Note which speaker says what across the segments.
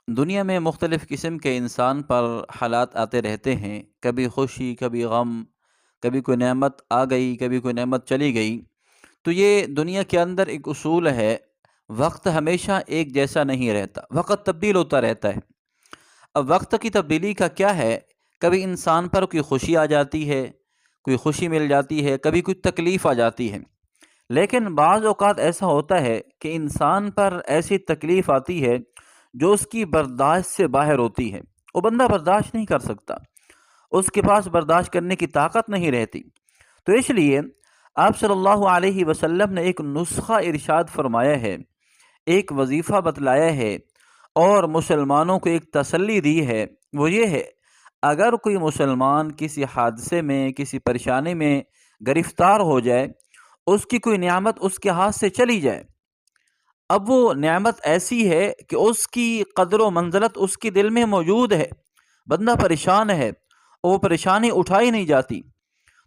Speaker 1: دنیا میں مختلف قسم کے انسان پر حالات آتے رہتے ہیں، کبھی خوشی، کبھی غم، کبھی کوئی نعمت آ گئی، کبھی کوئی نعمت چلی گئی۔ تو یہ دنیا کے اندر ایک اصول ہے، وقت ہمیشہ ایک جیسا نہیں رہتا، وقت تبدیل ہوتا رہتا ہے۔ اب وقت کی تبدیلی کا کیا ہے؟ کبھی انسان پر کوئی خوشی آ جاتی ہے، کوئی خوشی مل جاتی ہے، کبھی کوئی تکلیف آ جاتی ہے۔ لیکن بعض اوقات ایسا ہوتا ہے کہ انسان پر ایسی تکلیف آتی ہے جو اس کی برداشت سے باہر ہوتی ہے، وہ بندہ برداشت نہیں کر سکتا، اس کے پاس برداشت کرنے کی طاقت نہیں رہتی۔ تو اس لیے آپ صلی اللہ علیہ وسلم نے ایک نسخہ ارشاد فرمایا ہے، ایک وظیفہ بتلایا ہے، اور مسلمانوں کو ایک تسلی دی ہے۔ وہ یہ ہے، اگر کوئی مسلمان کسی حادثے میں، کسی پریشانی میں گرفتار ہو جائے، اس کی کوئی نعمت اس کے ہاتھ سے چلی جائے، اب وہ نعمت ایسی ہے کہ اس کی قدر و منزلت اس کی دل میں موجود ہے، بندہ پریشان ہے، وہ پریشانی اٹھائی نہیں جاتی۔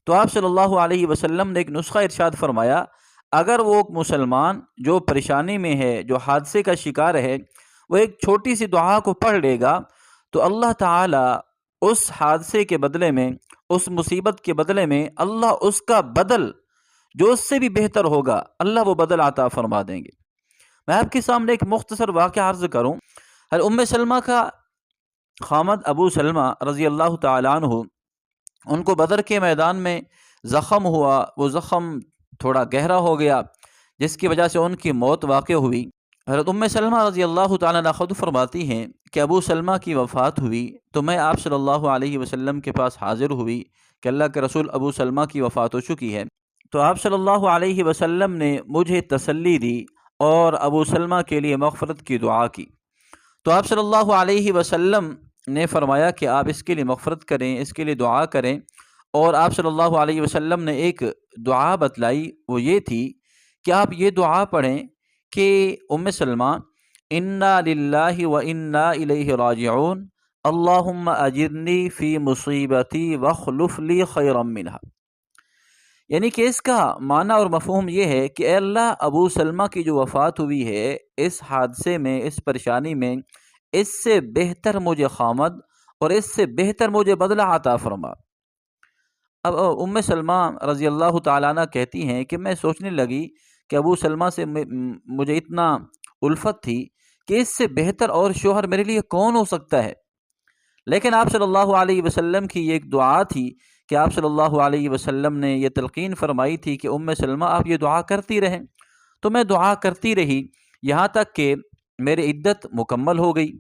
Speaker 1: تو آپ صلی اللہ علیہ وسلم نے ایک نسخہ ارشاد فرمایا، اگر وہ مسلمان جو پریشانی میں ہے، جو حادثے کا شکار ہے، وہ ایک چھوٹی سی دعا کو پڑھ لے گا، تو اللہ تعالیٰ اس حادثے کے بدلے میں، اس مصیبت کے بدلے میں، اللہ اس کا بدل جو اس سے بھی بہتر ہوگا، اللہ وہ بدل عطا فرما دیں گے۔ میں آپ کے سامنے ایک مختصر واقعہ عرض کروں۔ ام سلمہ کا خامد ابو سلمہ رضی اللہ تعالیٰ عنہ، ان کو بدر کے میدان میں زخم ہوا، وہ زخم تھوڑا گہرا ہو گیا، جس کی وجہ سے ان کی موت واقع ہوئی۔ حضرت ام سلمہ رضی اللہ تعالیٰ عنہ خود فرماتی ہیں کہ ابو سلمہ کی وفات ہوئی تو میں آپ صلی اللہ علیہ وسلم کے پاس حاضر ہوئی کہ اللہ کے رسول، ابو سلمہ کی وفات ہو چکی ہے۔ تو آپ صلی اللہ علیہ وسلم نے مجھے تسلی دی اور ابو سلمہ کے لیے مغفرت کی دعا کی۔ تو آپ صلی اللہ علیہ وسلم نے فرمایا کہ آپ اس کے لیے مغفرت کریں، اس کے لیے دعا کریں، اور آپ صلی اللہ علیہ وسلم نے ایک دعا بتلائی، وہ یہ تھی کہ آپ یہ دعا پڑھیں کہ ام سلمہ، انا للہ و انا الیہ راجعون، اللہم اجرنی فی مصیبتی واخلف لی خیرا منہا۔ یعنی کہ اس کا معنی اور مفہوم یہ ہے کہ اے اللہ، ابو سلمہ کی جو وفات ہوئی ہے، اس حادثے میں، اس پریشانی میں، اس سے بہتر مجھے خامد اور اس سے بہتر مجھے بدلہ عطا فرما۔ اب ام سلمہ رضی اللہ تعالیٰ عنہ کہتی ہیں کہ میں سوچنے لگی کہ ابو سلمہ سے مجھے اتنا الفت تھی کہ اس سے بہتر اور شوہر میرے لیے کون ہو سکتا ہے۔ لیکن آپ صلی اللہ علیہ وسلم کی یہ ایک دعا تھی کہ آپ صلی اللہ علیہ وسلم نے یہ تلقین فرمائی تھی کہ ام سلمہ آپ یہ دعا کرتی رہیں۔ تو میں دعا کرتی رہی یہاں تک کہ میری عدت مکمل ہو گئی۔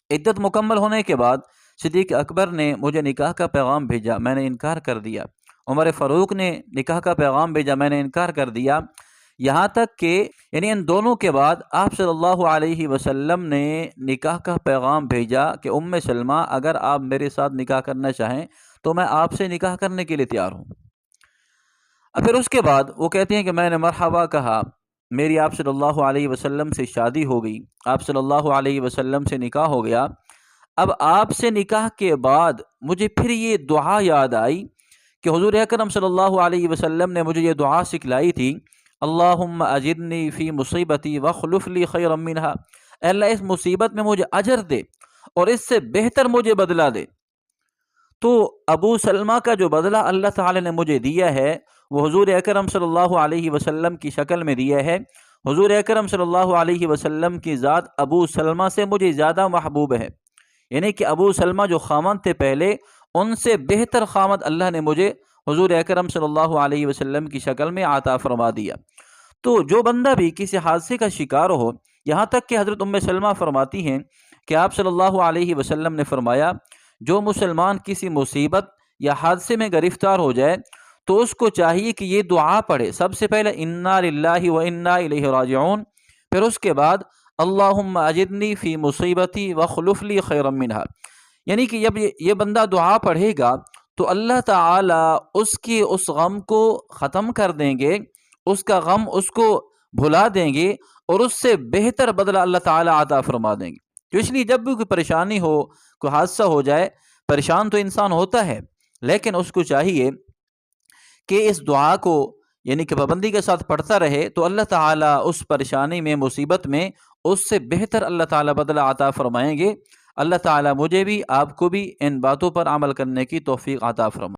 Speaker 1: عدت مکمل ہونے کے بعد صدیق اکبر نے مجھے نکاح کا پیغام بھیجا، میں نے انکار کر دیا۔ عمر فاروق نے نکاح کا پیغام بھیجا، میں نے انکار کر دیا۔ یہاں تک کہ یعنی ان دونوں کے بعد آپ صلی اللہ علیہ وسلم نے نکاح کا پیغام بھیجا کہ ام سلمہ، اگر آپ میرے ساتھ نکاح کرنا چاہیں تو میں آپ سے نکاح کرنے کے لیے تیار ہوں۔ اور پھر اس کے بعد وہ کہتے ہیں کہ میں نے مرحبا کہا، میری آپ صلی اللہ علیہ وسلم سے شادی ہو گئی، آپ صلی اللہ علیہ وسلم سے نکاح ہو گیا۔ اب آپ سے نکاح کے بعد مجھے پھر یہ دعا یاد آئی کہ حضور اکرم صلی اللہ علیہ وسلم نے مجھے یہ دعا سکھلائی تھی، اللہم اجرنی فی مصیبتی واخلف لی خیرا منہا، اے اللہ اس مصیبت میں مجھے اجر دے اور اس سے بہتر مجھے بدلہ دے۔ تو ابو سلمہ کا جو بدلہ اللہ تعالی نے مجھے دیا ہے، وہ حضور اکرم صلی اللہ علیہ وسلم کی شکل میں دیا ہے۔ حضور اکرم صلی اللہ علیہ وسلم کی ذات ابو سلمہ سے مجھے زیادہ محبوب ہے، یعنی کہ ابو سلمہ جو خامند تھے پہلے، ان سے بہتر خامند اللہ نے مجھے حضور اکرم صلی اللہ علیہ وسلم کی شکل میں عطا فرما دیا۔ تو جو بندہ بھی کسی حادثے کا شکار ہو، یہاں تک کہ حضرت ام سلمہ فرماتی ہیں کہ آپ صلی اللہ علیہ وسلم نے فرمایا، جو مسلمان کسی مصیبت یا حادثے میں گرفتار ہو جائے تو اس کو چاہیے کہ یہ دعا پڑھے، سب سے پہلے انا للہ و انا الیہ راجعون، پھر اس کے بعد اللہم اجرنی فی مصیبتی واخلف لی خیرا منہا۔ یعنی کہ جب یہ بندہ دعا پڑھے گا تو اللہ تعالی اس کی اس غم کو ختم کر دیں گے، اس کا غم اس کو بھلا دیں گے، اور اس سے بہتر بدلہ اللہ تعالی عطا فرما دیں گے۔ تو اس لیے جب بھی کوئی پریشانی ہو، کوئی حادثہ ہو جائے، پریشان تو انسان ہوتا ہے، لیکن اس کو چاہیے کہ اس دعا کو یعنی کہ پابندی کے ساتھ پڑھتا رہے، تو اللہ تعالیٰ اس پریشانی میں، مصیبت میں اس سے بہتر اللہ تعالیٰ بدلہ عطا فرمائیں گے۔ اللہ تعالیٰ مجھے بھی آپ کو بھی ان باتوں پر عمل کرنے کی توفیق عطا فرمائے۔